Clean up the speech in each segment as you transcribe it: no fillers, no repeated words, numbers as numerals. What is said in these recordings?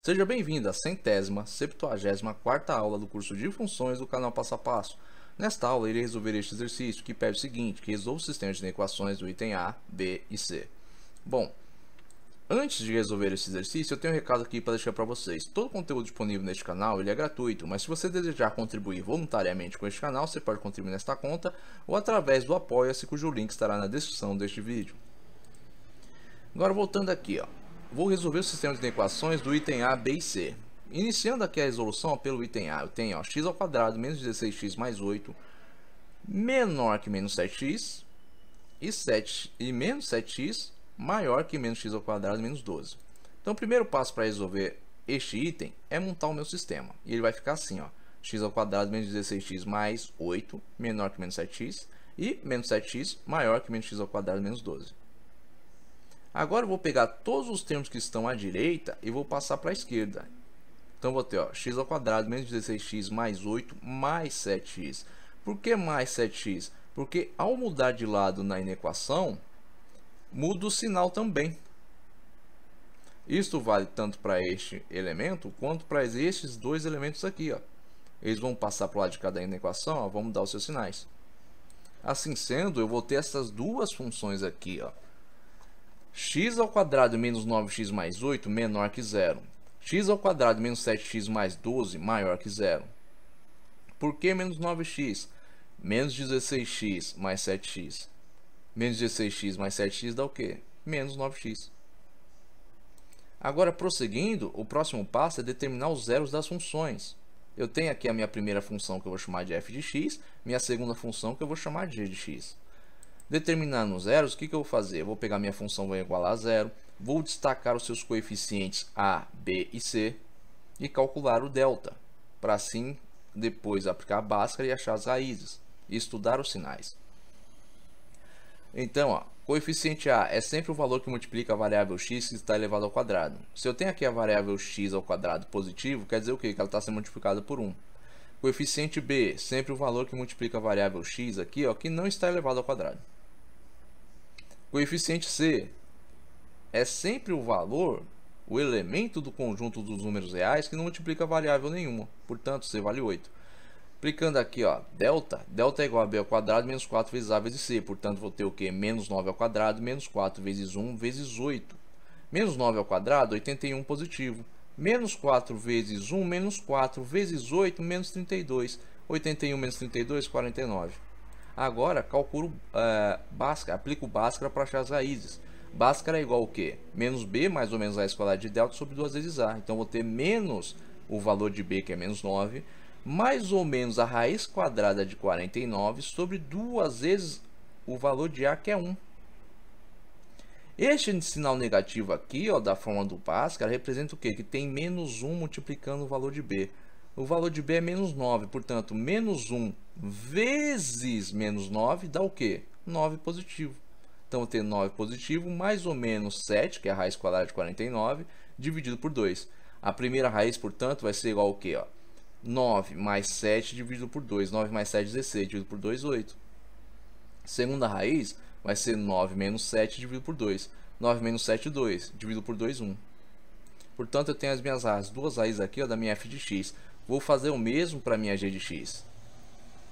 Seja bem-vindo à 174ª aula do curso de funções do canal Passo a Passo. Nesta aula, irei resolver este exercício que pede o seguinte, que resolva o sistema de inequações do item A, B e C. Bom, antes de resolver esse exercício, eu tenho um recado aqui para deixar para vocês. Todo o conteúdo disponível neste canal ele é gratuito, mas se você desejar contribuir voluntariamente com este canal, você pode contribuir nesta conta ou através do Apoia-se, cujo link estará na descrição deste vídeo. Agora, voltando aqui, vou resolver o sistema de inequações do item A, B e C. Iniciando aqui a resolução pelo item A, eu tenho x ao quadrado menos 16x mais 8 menor que menos 7x e menos 7x maior que menos x ao quadrado menos 12. Então, o primeiro passo para resolver este item é montar o meu sistema. E ele vai ficar assim, x ao quadrado menos 16x mais 8 menor que menos 7x e menos 7x maior que menos x ao quadrado menos 12. Agora eu vou pegar todos os termos que estão à direita e vou passar para a esquerda. Então vou ter x ao quadrado menos 16x mais 8 mais 7x. Por que mais 7x? Porque ao mudar de lado na inequação, muda o sinal também. Isto vale tanto para este elemento quanto para estes dois elementos aqui. Eles vão passar para o lado de cada inequação, vão mudar os seus sinais. Assim sendo, eu vou ter essas duas funções aqui, x ao quadrado menos 9x mais 8 menor que zero. X ao quadrado menos 7x mais 12 maior que zero. Por que menos 9x? Menos 16x mais 7x. Menos 16x mais 7x dá o quê? Menos 9x. Agora, prosseguindo, o próximo passo é determinar os zeros das funções. Eu tenho aqui a minha primeira função que eu vou chamar de f de x, minha segunda função que eu vou chamar de g de x. Determinando os zeros, o que eu vou fazer? Eu vou pegar minha função vai igualar a zero, vou destacar os seus coeficientes a, b e c e calcular o delta, para assim depois aplicar a Bhaskara e achar as raízes e estudar os sinais. Então, coeficiente a é sempre o valor que multiplica a variável x que está elevado ao quadrado. Se eu tenho aqui a variável x ao quadrado positivo, quer dizer o quê? Que ela está sendo multiplicada por 1. Coeficiente b, sempre o valor que multiplica a variável x aqui, que não está elevado ao quadrado. Coeficiente c é sempre o valor, o elemento do conjunto dos números reais que não multiplica variável nenhuma. Portanto, c vale 8. Aplicando aqui, delta é igual a b ao quadrado menos 4 vezes a vezes c. Portanto, vou ter o quê? Menos 9 ao quadrado menos 4 vezes 1 vezes 8. Menos 9 ao quadrado, 81 positivo. Menos 4 vezes 1, menos 4 vezes 8, menos 32. 81 menos 32, 49. Agora, calculo Bhaskara, aplico Bhaskara para achar as raízes. Bhaskara é igual ao quê? Menos b mais ou menos raiz quadrada de delta sobre 2 vezes a. Então, vou ter menos o valor de b, que é menos 9, mais ou menos a raiz quadrada de 49 sobre 2 vezes o valor de a, que é 1. Este sinal negativo aqui, da forma do Bhaskara, representa o quê? Que tem menos 1 multiplicando o valor de b. O valor de b é menos 9, portanto, menos 1 vezes menos 9 dá o quê? 9 positivo. Então, eu tenho 9 positivo mais ou menos 7, que é a raiz quadrada de 49, dividido por 2. A primeira raiz, portanto, vai ser igual ao quê? 9 mais 7 dividido por 2. 9 mais 7, 16, dividido por 2, 8. Segunda raiz vai ser 9 menos 7 dividido por 2. 9 menos 7, 2. Dividido por 2, 1. Portanto, eu tenho as minhas raízes, duas raízes aqui, da minha f de x. Vou fazer o mesmo para a minha g de x.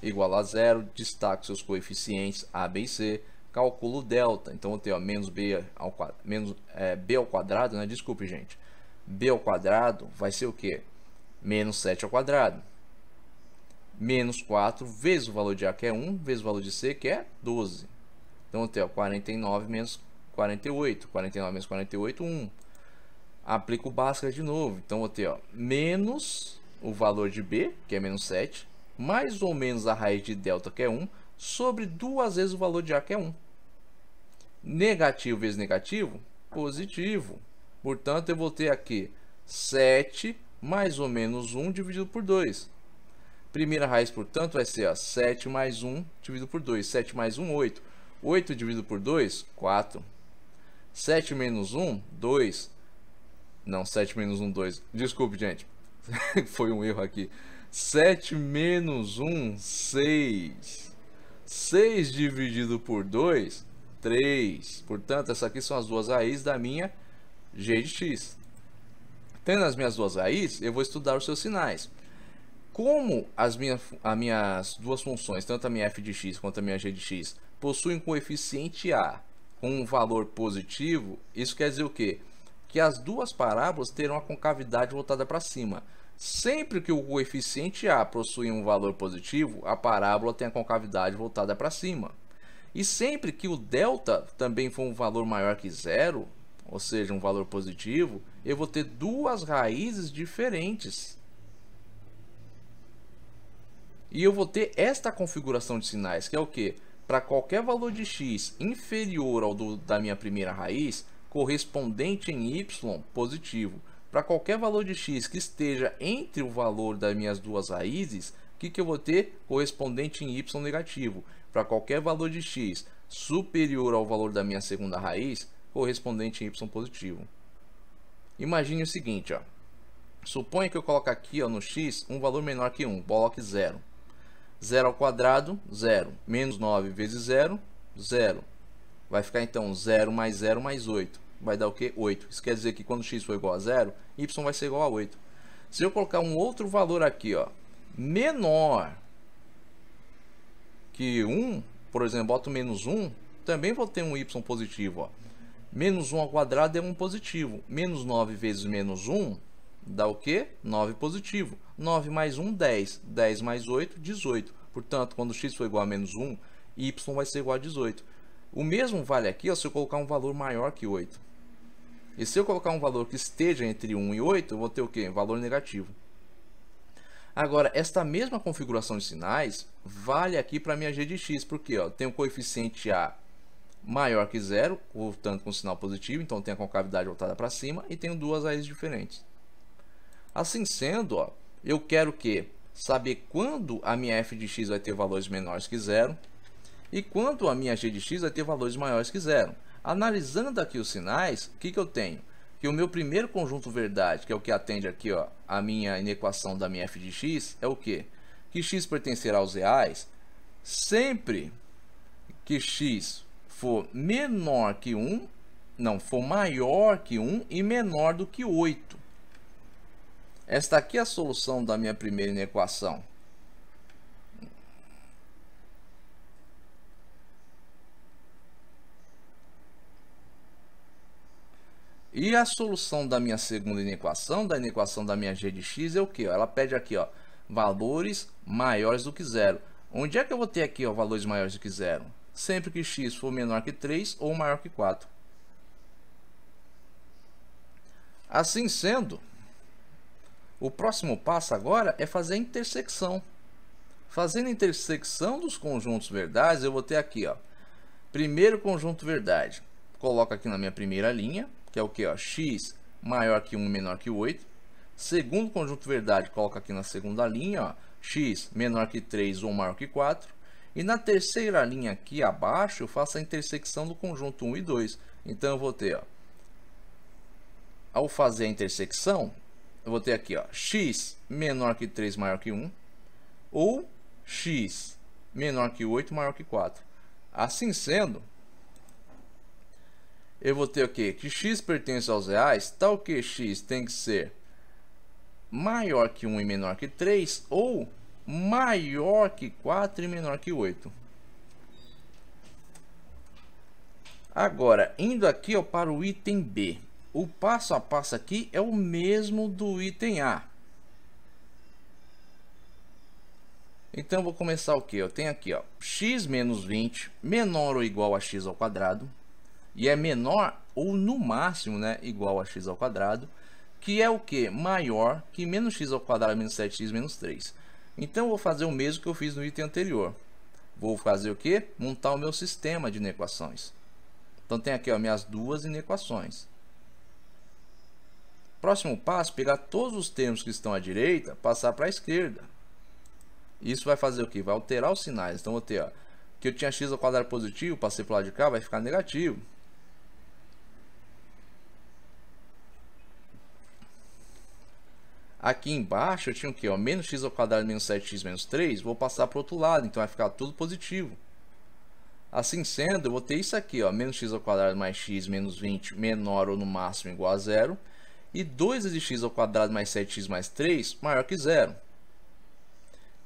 Igual a zero, destaco seus coeficientes a, b e c, calculo o delta. Então, eu tenho menos b ao quadrado, b ao quadrado, né? Desculpe, gente. B ao quadrado vai ser o quê? Menos 7 ao quadrado. Menos 4 vezes o valor de a, que é 1, vezes o valor de c, que é 12. Então, eu tenho 49 menos 48. 49 menos 48, 1. Aplico o Bhaskara de novo. Então, vou ter menos o valor de b, que é menos 7, mais ou menos a raiz de delta, que é 1, sobre 2 vezes o valor de a, que é 1. Negativo vezes negativo, positivo. Portanto, eu vou ter aqui 7 mais ou menos 1 dividido por 2. Primeira raiz, portanto, vai ser 7 mais 1 dividido por 2. 7 mais 1, 8. 8 dividido por 2, 4. 7 menos 1, 2. Não, 7 menos 1, 2. Desculpe, gente. Foi um erro aqui. 7 menos 1, 6. 6 dividido por 2, 3. Portanto, essas aqui são as duas raízes da minha g de x. Tendo as minhas duas raízes, eu vou estudar os seus sinais. Como as minhas duas funções, tanto a minha f de x quanto a minha g de x, possuem coeficiente a com um valor positivo, isso quer dizer o quê? Que as duas parábolas terão a concavidade voltada para cima. Sempre que o coeficiente a possui um valor positivo, a parábola tem a concavidade voltada para cima. E sempre que o delta também for um valor maior que zero, ou seja, um valor positivo, eu vou ter duas raízes diferentes. E eu vou ter esta configuração de sinais, que é o quê? Para qualquer valor de x inferior ao da minha primeira raiz, correspondente em y positivo. Para qualquer valor de x que esteja entre o valor das minhas duas raízes, o que eu vou ter? Correspondente em y negativo. Para qualquer valor de x superior ao valor da minha segunda raiz, correspondente em y positivo. Imagine o seguinte, ó. Suponha que eu coloque aqui, ó, no x um valor menor que 1, coloque 0. 0 ao quadrado, 0. Menos 9 vezes 0, 0. Vai ficar então 0 mais 0 mais 8. Vai dar o quê? 8. Isso quer dizer que quando x for igual a 0, y vai ser igual a 8. Se eu colocar um outro valor aqui, ó, menor que 1, por exemplo, boto menos 1, também vou ter um y positivo, ó. Menos 1 ao quadrado é 1 positivo. Menos 9 vezes menos 1 dá o quê? 9 positivo. 9 mais 1, 10. 10 mais 8, 18. Portanto, quando x for igual a menos 1, y vai ser igual a 18. O mesmo vale aqui, ó, se eu colocar um valor maior que 8. E se eu colocar um valor que esteja entre 1 e 8, eu vou ter o quê? Valor negativo. Agora, esta mesma configuração de sinais vale aqui para a minha g de x, porque ó, tem o coeficiente a maior que 0, portanto com sinal positivo, então tem a concavidade voltada para cima e tenho duas raízes diferentes. Assim sendo, ó, eu quero saber quando a minha f de x vai ter valores menores que 0 e quando a minha g de x vai ter valores maiores que 0. Analisando aqui os sinais, o que eu tenho? Que o meu primeiro conjunto verdade, que é o que atende aqui, ó, a minha inequação da minha f de x, é o quê? Que x pertencerá aos reais sempre que x for menor que 1, não, for maior que 1 e menor do que 8. Esta aqui é a solução da minha primeira inequação. E a solução da minha segunda inequação, da inequação da minha g de x, é o que? Ela pede aqui, ó, valores maiores do que 0. Onde é que eu vou ter aqui, ó, valores maiores do que 0? Sempre que x for menor que 3 ou maior que 4. Assim sendo, o próximo passo agora é fazer a intersecção. Fazendo a intersecção dos conjuntos verdades, eu vou ter aqui, ó, primeiro conjunto verdade. Coloco aqui na minha primeira linha, que é o que? X maior que 1 e menor que 8. Segundo conjunto verdade, coloco aqui na segunda linha, ó, x menor que 3 ou maior que 4. E na terceira linha aqui abaixo, eu faço a intersecção do conjunto 1 e 2. Então eu vou ter, ó, ao fazer a intersecção, eu vou ter aqui, ó, x menor que 3 maior que 1 ou x menor que 8 maior que 4. Assim sendo, eu vou ter o quê? Que x pertence aos reais, tal que x tem que ser maior que 1 e menor que 3 ou maior que 4 e menor que 8. Agora, indo aqui, ó, para o item B. O passo a passo aqui é o mesmo do item A. Então, eu vou começar o que? Eu tenho aqui, ó, x menos 20 menor ou igual a x ao quadrado. E é menor ou no máximo, né, igual a x ao quadrado. Que é o que? Maior que menos x ao quadrado menos 7x menos 3. Então, eu vou fazer o mesmo que eu fiz no item anterior. Vou fazer o que? Montar o meu sistema de inequações. Então, tem aqui, ó, minhas duas inequações. Próximo passo, pegar todos os termos que estão à direita, passar para a esquerda. Isso vai fazer o que? Vai alterar os sinais. Então, vou ter, ó, que eu tinha x ao quadrado positivo, passei para o lado de cá, vai ficar negativo. Aqui embaixo eu tinha o que? Ó, menos x ao quadrado menos 7x menos 3, vou passar para o outro lado, então vai ficar tudo positivo. Assim sendo, eu vou ter isso aqui, ó, menos x ao quadrado mais x menos 20 menor ou no máximo igual a 0. E 2 vezes x ao quadrado mais 7x mais 3 maior que zero.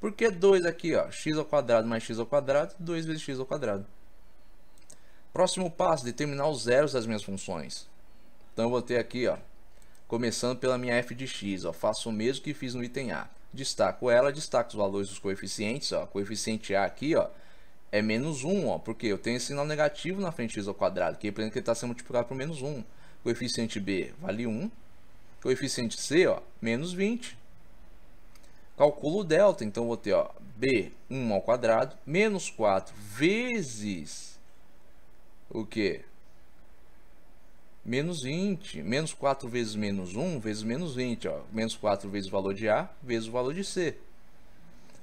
Por que 2 aqui, ó? X ao quadrado mais x ao quadrado, 2 vezes x ao quadrado. Próximo passo, determinar os zeros das minhas funções. Então eu vou ter aqui, ó, começando pela minha f de x, ó, faço o mesmo que fiz no item A. Destaco ela, destaco os valores dos coeficientes, ó. Coeficiente A aqui, ó, é menos 1, ó, porque eu tenho esse sinal negativo na frente de x ao quadrado, que representa que ele está sendo multiplicado por menos 1. Coeficiente B vale 1. Coeficiente C, ó, menos 20. Calculo o delta, então vou ter, ó, B, 1 ao quadrado, menos 4 vezes o que? Menos 20. Menos 4 vezes menos 1 vezes menos 20. Ó. Menos 4 vezes o valor de A vezes o valor de C.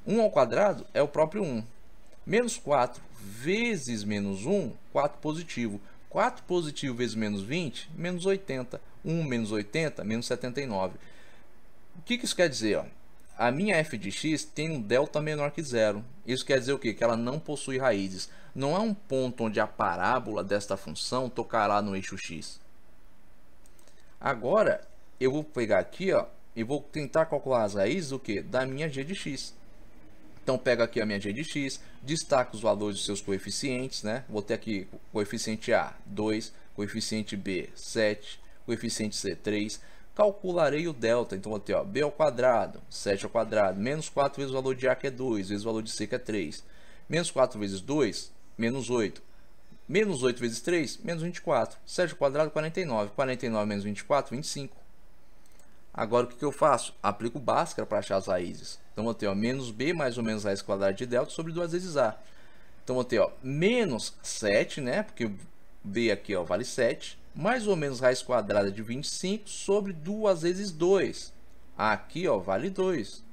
1 ao quadrado é o próprio 1. Menos 4 vezes menos 1, 4 positivo. 4 positivo vezes menos 20, menos 80. 1 menos 80, menos 79. O que isso quer dizer? Ó? A minha f de x tem um delta menor que zero. Isso quer dizer o quê? Que ela não possui raízes. Não é um ponto onde a parábola desta função tocará no eixo x. Agora, eu vou pegar aqui, ó, e vou tentar calcular as raízes do quê? Da minha g de x. Então, pego aqui a minha g de x, destaco os valores dos seus coeficientes, né? Vou ter aqui coeficiente A, 2, coeficiente B, 7, coeficiente C, 3. Calcularei o delta, então vou ter, ó, b ao quadrado, 7 ao quadrado, menos 4 vezes o valor de A, que é 2, vezes o valor de C, que é 3. Menos 4 vezes 2, menos 8. Menos 8 vezes 3, menos 24. 7 ao quadrado, 49. 49 menos 24, 25. Agora, o que eu faço? Aplico Bhaskara para achar as raízes. Então, vou ter, ó, menos b mais ou menos raiz quadrada de delta sobre 2 vezes a. Então, vou ter, ó, menos 7, né? Porque b aqui, ó, vale 7. Mais ou menos raiz quadrada de 25 sobre 2 vezes 2. Aqui, ó, vale 2.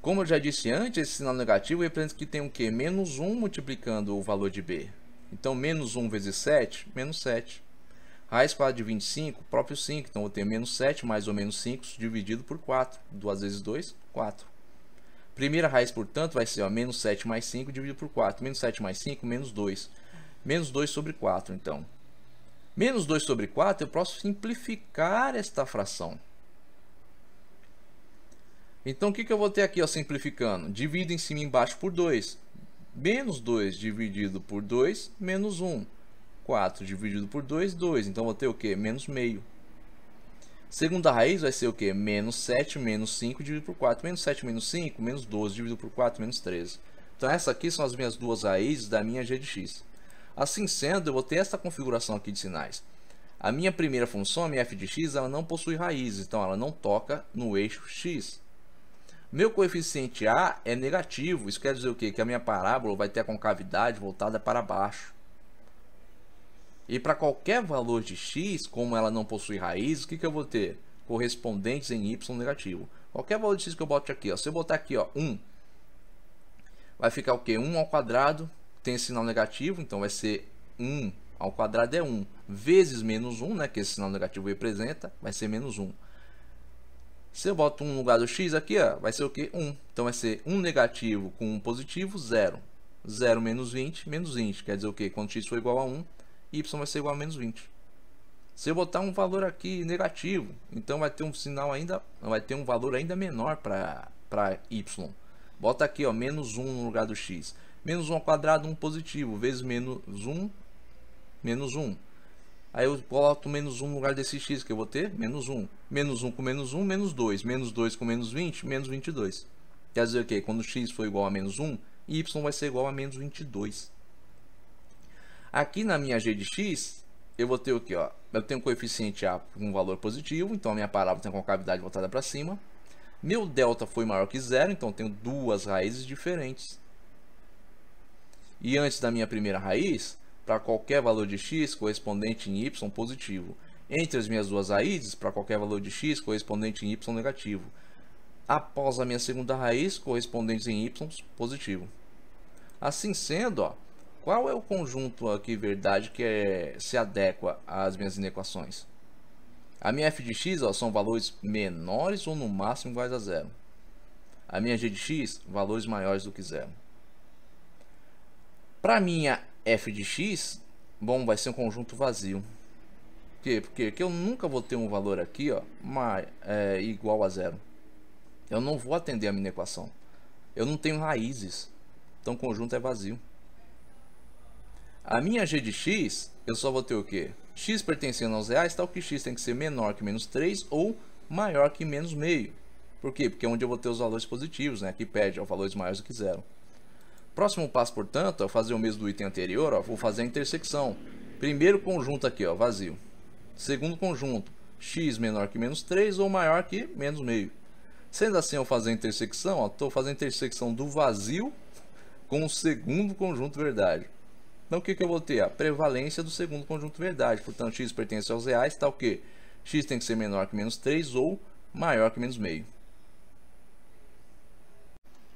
Como eu já disse antes, esse sinal negativo representa que tem o quê? Menos 1 multiplicando o valor de b. Então, menos 1 vezes 7, menos 7. Raiz quadrada de 25, próprio 5. Então, vou ter menos 7 mais ou menos 5 dividido por 4. 2 vezes 2, 4. Primeira raiz, portanto, vai ser, ó, menos 7 mais 5 dividido por 4. Menos 7 mais 5, menos 2. Menos 2 sobre 4, então. Menos 2 sobre 4, eu posso simplificar esta fração. Então, o que eu vou ter aqui, ó, simplificando? Divido em cima e embaixo por 2. Menos 2 dividido por 2, menos 1. 4 dividido por 2, 2. Então, vou ter o quê? Menos meio. Segunda raiz vai ser o quê? Menos 7 menos 5 dividido por 4. Menos 7 menos 5, menos 12 dividido por 4, menos 13. Então, essas aqui são as minhas duas raízes da minha g de x. Assim sendo, eu vou ter essa configuração aqui de sinais. A minha primeira função, a minha f de x, ela não possui raízes. Então, ela não toca no eixo x. Meu coeficiente A é negativo. Isso quer dizer o quê? Que a minha parábola vai ter a concavidade voltada para baixo. E para qualquer valor de x, como ela não possui raízes, o que eu vou ter? Correspondentes em y negativo. Qualquer valor de x que eu bote aqui, ó, se eu botar aqui, ó, 1, vai ficar o quê? 1 ao quadrado tem esse sinal negativo, então vai ser 1 ao quadrado é 1, vezes menos 1, né, que esse sinal negativo representa, vai ser menos 1. Se eu boto 1 no lugar do x aqui, ó, vai ser o quê? 1. Então vai ser 1 negativo com 1 positivo, 0. 0 menos 20, menos 20. Quer dizer o quê? Quando x for igual a 1, y vai ser igual a menos 20. Se eu botar um valor aqui negativo, então vai ter um sinal ainda, vai ter um valor ainda menor para y. Bota aqui, ó, menos 1 no lugar do x. Menos 1 ao quadrado, 1 positivo, vezes menos 1, menos 1. Aí eu coloco menos 1 no lugar desse x que eu vou ter, menos 1. Menos 1 com menos 1, menos 2. Menos 2 com menos 20, menos 22. Quer dizer o quê? Quando x for igual a menos 1, y vai ser igual a menos 22. Aqui na minha g de x, eu vou ter o quê? Ó? Eu tenho um coeficiente A com um valor positivo, então a minha parábola tem a concavidade voltada para cima. Meu delta foi maior que zero, então eu tenho duas raízes diferentes. E antes da minha primeira raiz, para qualquer valor de x correspondente em y positivo. Entre as minhas duas raízes, para qualquer valor de x correspondente em y negativo. Após a minha segunda raiz, correspondentes em y positivo. Assim sendo, ó, qual é o conjunto aqui, verdade, que se adequa às minhas inequações? A minha f de x, ó, são valores menores ou no máximo iguais a zero. A minha g de x, valores maiores do que zero. Para minha f de x, bom, vai ser um conjunto vazio. quê? Porque eu nunca vou ter um valor aqui, ó, igual a zero. Eu não vou atender a minha equação. Eu não tenho raízes. Então o conjunto é vazio. A minha g de x, eu só vou ter o quê? X pertencendo aos reais, tal que x tem que ser menor que menos 3 ou maior que menos meio. Por quê? Porque é onde eu vou ter os valores positivos, né? Aqui pede ó, valores maiores do que zero. Próximo passo, portanto, é fazer o mesmo do item anterior, ó, vou fazer a intersecção. Primeiro conjunto aqui, ó, vazio. Segundo conjunto, x menor que menos 3 ou maior que menos meio. Sendo assim, eu fazer a intersecção, estou fazendo a intersecção do vazio com o segundo conjunto verdade. Então, o que eu vou ter? A prevalência do segundo conjunto verdade. Portanto, x pertence aos reais, tal que x tem que ser menor que menos 3 ou maior que menos meio.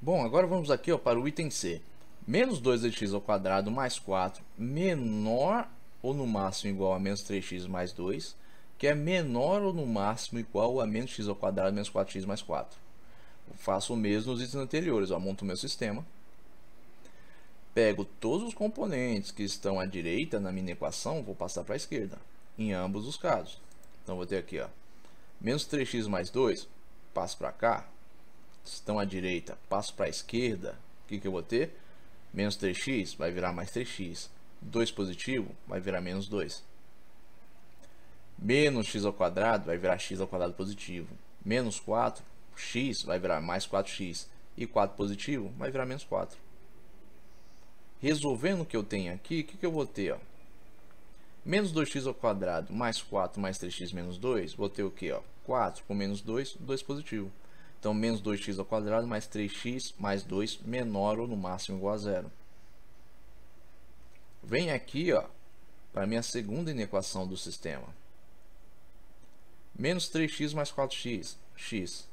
Bom, agora vamos aqui ó, para o item C. Menos 2x ao quadrado mais 4 menor ou no máximo igual a menos 3x mais 2, que é menor ou no máximo igual a menos x ao quadrado menos 4x mais 4. Eu faço o mesmo nos itens anteriores. Ó, monto o meu sistema. Pego todos os componentes que estão à direita na minha equação, vou passar para a esquerda, em ambos os casos. Então, vou ter aqui, ó, menos 3x mais 2, passo para cá. Estão à direita, passo para a esquerda. O que eu vou ter? Menos 3x vai virar mais 3x. 2 positivo vai virar menos 2. Menos x ao quadrado vai virar x ao quadrado positivo. Menos 4x vai virar mais 4x. E 4 positivo vai virar menos 4. Resolvendo o que eu tenho aqui, o que eu vou ter? Ó? Menos 2x ao quadrado mais 4 mais 3x menos 2, vou ter o que? 4 com menos 2, 2 positivo. Então, menos 2x ao quadrado mais 3x mais 2 menor ou no máximo igual a zero. Vem aqui para a minha segunda inequação do sistema. Menos 3x mais 4x, x.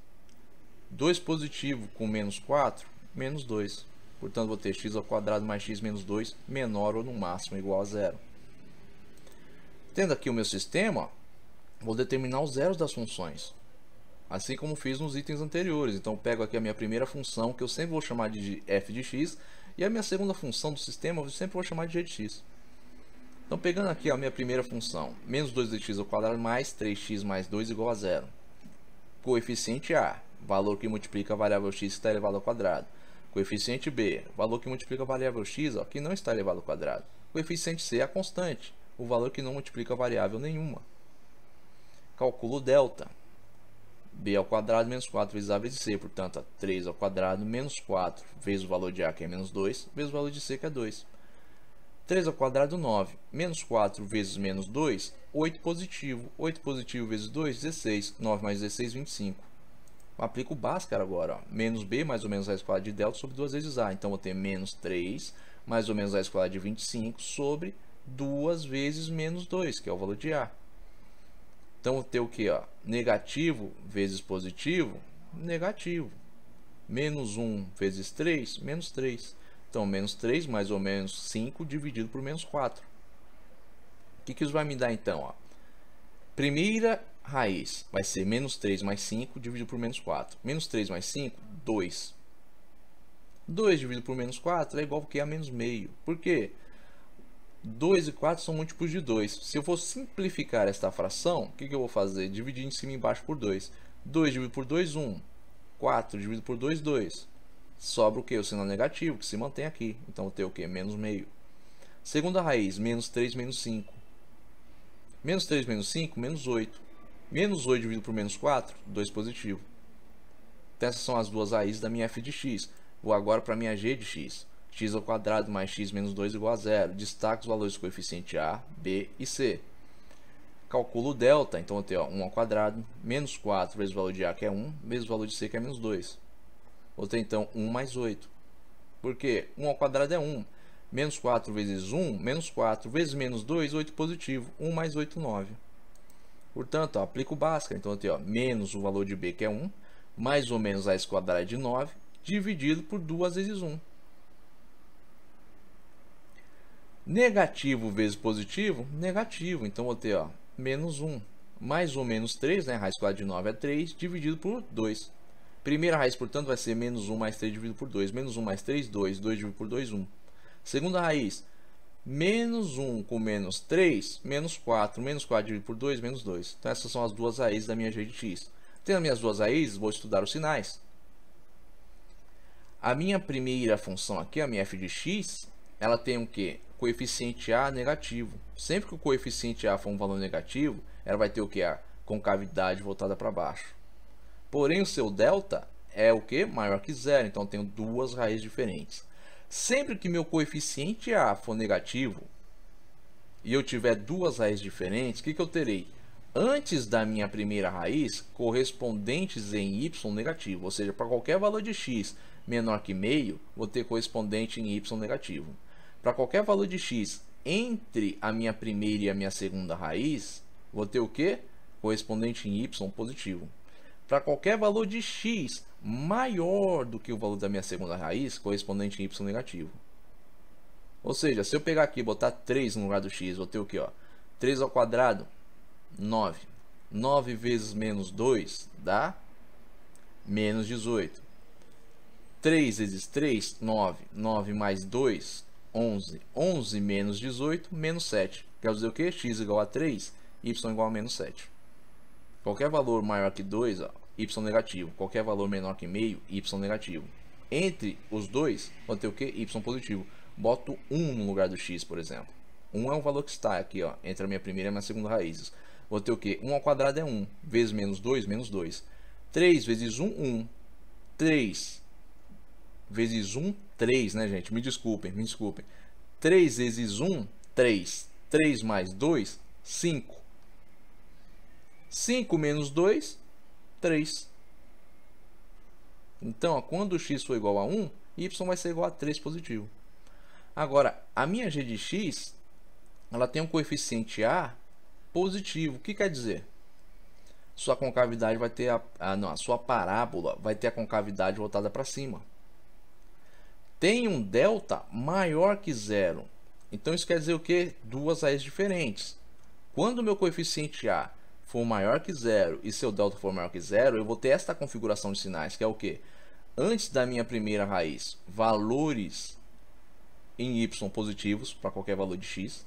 2 positivo com menos 4, menos 2. Portanto, vou ter x ao quadrado mais x menos 2 menor ou no máximo igual a zero. Tendo aqui o meu sistema, vou determinar os zeros das funções. Assim como fiz nos itens anteriores. Então, eu pego aqui a minha primeira função, que eu sempre vou chamar de f de x. E a minha segunda função do sistema, eu sempre vou chamar de g de x. Então, pegando aqui a minha primeira função, menos 2x ao quadrado mais 3x mais 2 igual a zero. Coeficiente A, valor que multiplica a variável x que está elevado ao quadrado. Coeficiente B, valor que multiplica a variável x que não está elevado ao quadrado. Coeficiente C, a constante, o valor que não multiplica a variável nenhuma. Calculo delta. B ao quadrado menos 4 vezes A vezes C, portanto, 3 ao quadrado menos 4 vezes o valor de A, que é menos 2, vezes o valor de C, que é 2. 3 ao quadrado, 9. Menos 4 vezes menos 2, 8 positivo. 8 positivo vezes 2, 16. 9 mais 16, 25. Aplico o Bhaskara agora. Menos B mais ou menos raiz quadrada de delta sobre 2 vezes A. Então, vou ter menos 3 mais ou menos raiz quadrada de 25 sobre 2 vezes menos 2, que é o valor de A. Então, vou ter o que? Negativo vezes positivo, negativo. Menos 1 vezes 3, menos 3. Então, menos 3 mais ou menos 5 dividido por menos 4. O que isso vai me dar então? Primeira raiz vai ser menos 3 mais 5 dividido por menos 4. Menos 3 mais 5, 2. 2 dividido por menos 4 é igual a menos meio. Por quê? 2 e 4 são múltiplos de 2. Se eu for simplificar esta fração, o que eu vou fazer? Dividir em cima e embaixo por 2. 2 dividido por 2, 1. 4 dividido por 2, 2. Sobra o que? O sinal negativo, que se mantém aqui. Então, vou ter o que? Menos meio. Segunda raiz, menos 3 menos 5. Menos 3 menos 5, menos 8. Menos 8 dividido por menos 4, 2 positivo. Então, essas são as duas raízes da minha f de x. Vou agora para a minha g de x. X ao quadrado mais x menos 2 igual a zero. Destaco os valores do coeficiente A, B e C. Calculo o delta. Então, vou ter 1 ao quadrado, menos 4 vezes o valor de A, que é 1, vezes o valor de C, que é menos 2. Vou ter, então, 1 mais 8. Por quê? 1 ao quadrado é 1. Menos 4 vezes 1, menos 4 vezes menos 2, 8 positivo. 1 mais 8, 9. Portanto, aplico o Bhaskara. Então, eu tenho menos o valor de B, que é 1, mais ou menos a raiz quadrada de 9, dividido por 2 vezes 1. Negativo vezes positivo, negativo. Então, vou ter menos 1, mais ou menos 3, né? Raiz quadrada de 9 é 3, dividido por 2. Primeira raiz, portanto, vai ser menos 1 mais 3 dividido por 2. Menos 1 mais 3, 2. 2 dividido por 2, 1. Segunda raiz, Menos 1 com menos 3, menos 4. Menos 4 dividido por 2, menos 2. Então essas são as duas raízes da minha g de x. Tendo as minhas duas raízes, vou estudar os sinais. A minha primeira função aqui, a minha f de x, ela tem o quê? Coeficiente a negativo. Sempre que o coeficiente a for um valor negativo, ela vai ter o que? A concavidade voltada para baixo. Porém, o seu delta é o que? Maior que zero. Então, eu tenho duas raízes diferentes. Sempre que meu coeficiente a for negativo e eu tiver duas raízes diferentes, o que eu terei? Antes da minha primeira raiz, correspondentes em y negativo. Ou seja, para qualquer valor de x menor que meio, vou ter correspondente em y negativo. Para qualquer valor de x entre a minha primeira e a minha segunda raiz, vou ter o que? Correspondente em y positivo. Para qualquer valor de x maior do que o valor da minha segunda raiz, correspondente em y negativo. Ou seja, se eu pegar aqui e botar 3 no lugar do x, vou ter o que? 3 ao quadrado, 9. 9 vezes menos 2 dá menos 18. 3 vezes 3, 9. 9 mais 2, 11. 11 menos 18, menos 7. Quer dizer o que? X igual a 3, y igual a menos 7. Qualquer valor maior que 2, y negativo. Qualquer valor menor que meio, y negativo. Entre os dois, vou ter o que? Y positivo. Boto 1 no lugar do x, por exemplo. 1 é um valor que está aqui, entre a minha primeira e a minha segunda raízes. Vou ter o que? 1 ao quadrado é 1. Vezes menos 2, menos 2. 3 vezes 1, 1. 3 vezes 1, 3, né, gente? Me desculpem. 3 vezes 1, 3. 3 mais 2, 5. 5 menos 2, 3. Então, quando x for igual a 1, y vai ser igual a 3 positivo. Agora, a minha g de x, ela tem um coeficiente a positivo. O que quer dizer? Sua concavidade vai ter a sua parábola vai ter a concavidade voltada para cima. Tem um delta maior que zero. Então, isso quer dizer o quê? Duas raízes diferentes. Quando o meu coeficiente a for maior que zero e seu delta for maior que zero, eu vou ter esta configuração de sinais, que é o quê? Antes da minha primeira raiz, valores em y positivos para qualquer valor de x.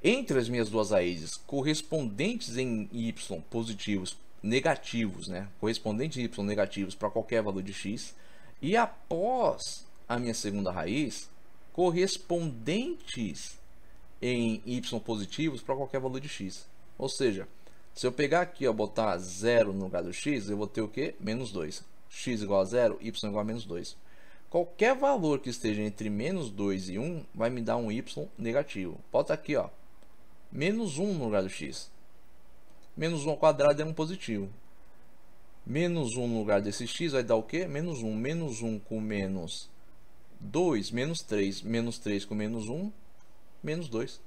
Entre as minhas duas raízes, correspondentes em y positivos negativos, né? Correspondentes em y negativos para qualquer valor de x. E após a minha segunda raiz, correspondentes em y positivos para qualquer valor de x. Ou seja, se eu pegar aqui e botar 0 no lugar do x, eu vou ter o que? Menos 2. X igual a 0, y igual a menos 2. Qualquer valor que esteja entre menos 2 e 1 vai me dar um y negativo. Bota aqui, menos 1 no lugar do x. Menos 1 ao quadrado é um positivo. Menos 1 no lugar desse x vai dar o quê? Menos 1. Menos 1 com menos 2, menos 3. Menos 3 com menos 1, menos 2.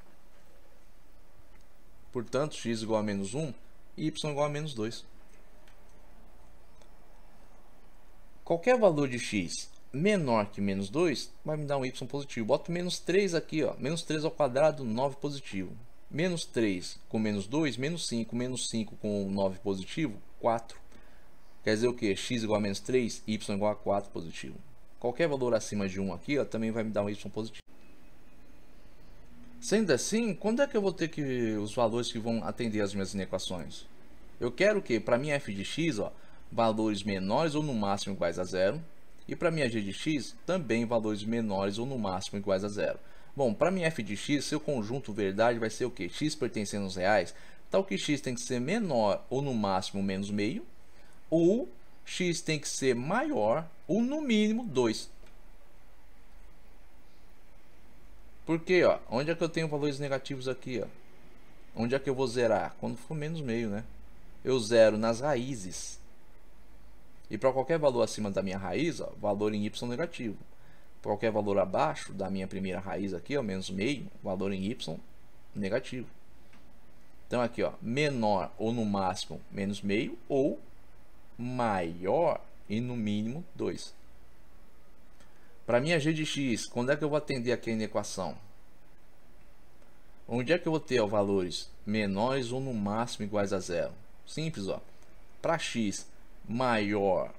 Portanto, x igual a menos 1 e y igual a menos 2. Qualquer valor de x menor que menos 2 vai me dar um y positivo. Boto menos 3 aqui, menos 3 ao quadrado, 9 positivo. Menos 3 com menos 2, menos 5. Menos 5 com 9 positivo, 4. Quer dizer o que? X igual a menos 3, y igual a 4 positivo. Qualquer valor acima de 1 aqui também vai me dar um y positivo. Sendo assim, quando é que eu vou ter os valores que vão atender as minhas inequações? Eu quero que para minha f de x, valores menores ou no máximo iguais a zero. E para minha g de x, também valores menores ou no máximo iguais a zero. Bom, para minha f de x, seu conjunto verdade vai ser o que? X pertencendo aos reais, tal que x tem que ser menor ou no máximo menos meio, ou x tem que ser maior ou no mínimo 2. Porque, onde é que eu tenho valores negativos aqui, Onde é que eu vou zerar? Quando for menos meio, né? Eu zero nas raízes. E para qualquer valor acima da minha raiz, valor em y negativo. Para qualquer valor abaixo da minha primeira raiz aqui, menos meio, valor em y negativo. Então aqui, menor ou no máximo menos meio, ou maior e no mínimo 2. Para minha g de x, quando é que eu vou atender aqui na equação? Onde é que eu vou ter valores menores ou no máximo iguais a zero? Simples, para x maior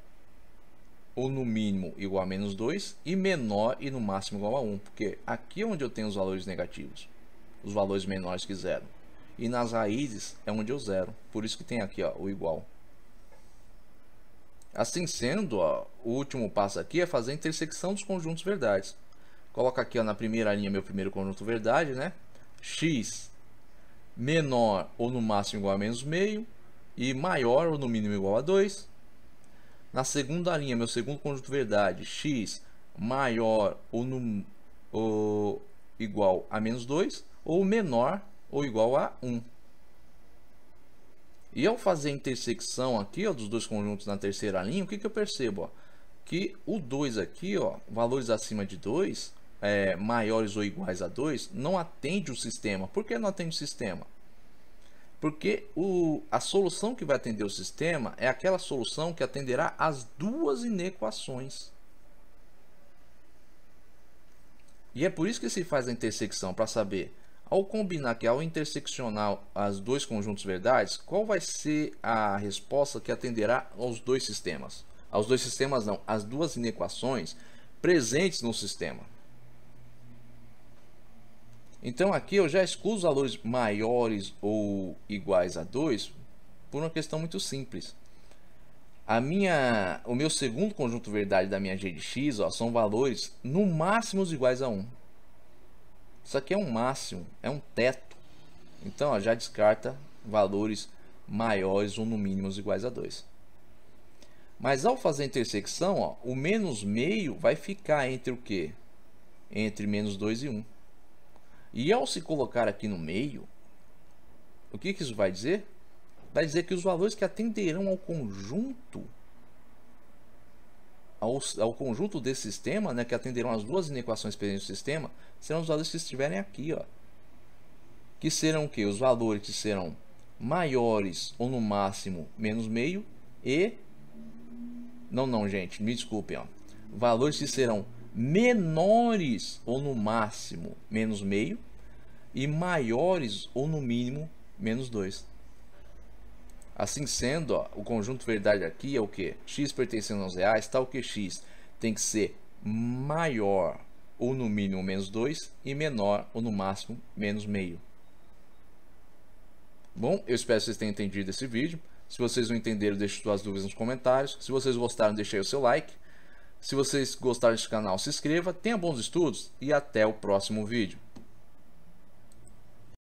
ou no mínimo igual a menos 2 e menor e no máximo igual a 1, porque aqui é onde eu tenho os valores negativos, os valores menores que zero, e nas raízes é onde eu zero, por isso que tem aqui ó, o igual. Assim sendo, ó, o último passo aqui é fazer a intersecção dos conjuntos verdades. Coloca aqui ó, na primeira linha meu primeiro conjunto verdade, né? X menor ou no máximo igual a menos meio e maior ou no mínimo igual a 2. Na segunda linha, meu segundo conjunto verdade, x maior ou igual a menos 2 ou menor ou igual a 1. E ao fazer a intersecção aqui ó, dos dois conjuntos na terceira linha, o que eu percebo? Ó? Que o 2 aqui, ó, valores acima de 2, maiores ou iguais a 2, não atende o sistema. Por que não atende o sistema? Porque a solução que vai atender o sistema é aquela solução que atenderá as duas inequações. E é por isso que se faz a intersecção, para saber, ao combinar que ao interseccionar os dois conjuntos verdades, qual vai ser a resposta que atenderá aos dois sistemas. Aos dois sistemas não, as duas inequações presentes no sistema. Então aqui eu já excluo os valores maiores ou iguais a 2 por uma questão muito simples. O meu segundo conjunto verdade da minha g de x ó, são valores no máximo iguais a 1. Isso aqui é um máximo, é um teto. Então ó, já descarta valores maiores ou no mínimo iguais a 2. Mas ao fazer a intersecção, ó, o menos meio vai ficar entre o quê? Entre menos 2 e 1. E ao se colocar aqui no meio, o que isso vai dizer? Vai dizer que os valores que atenderão ao conjunto, ao conjunto desse sistema, né, que atenderão as duas inequações presentes no sistema, serão os valores que estiverem aqui, ó. Que serão o quê? Os valores que serão maiores ou no máximo menos meio e... Não, gente, me desculpem, ó. Valores que serão menores ou no máximo menos meio e maiores ou no mínimo menos 2. Assim sendo, ó, o conjunto verdade aqui é o que? X pertencendo aos reais, tal que x tem que ser maior ou no mínimo menos 2 e menor ou no máximo menos meio. Bom, eu espero que vocês tenham entendido esse vídeo. Se vocês não entenderam, deixe suas dúvidas nos comentários. Se vocês gostaram, deixe aí o seu like. Se vocês gostaram desse canal, se inscreva, tenha bons estudos e até o próximo vídeo.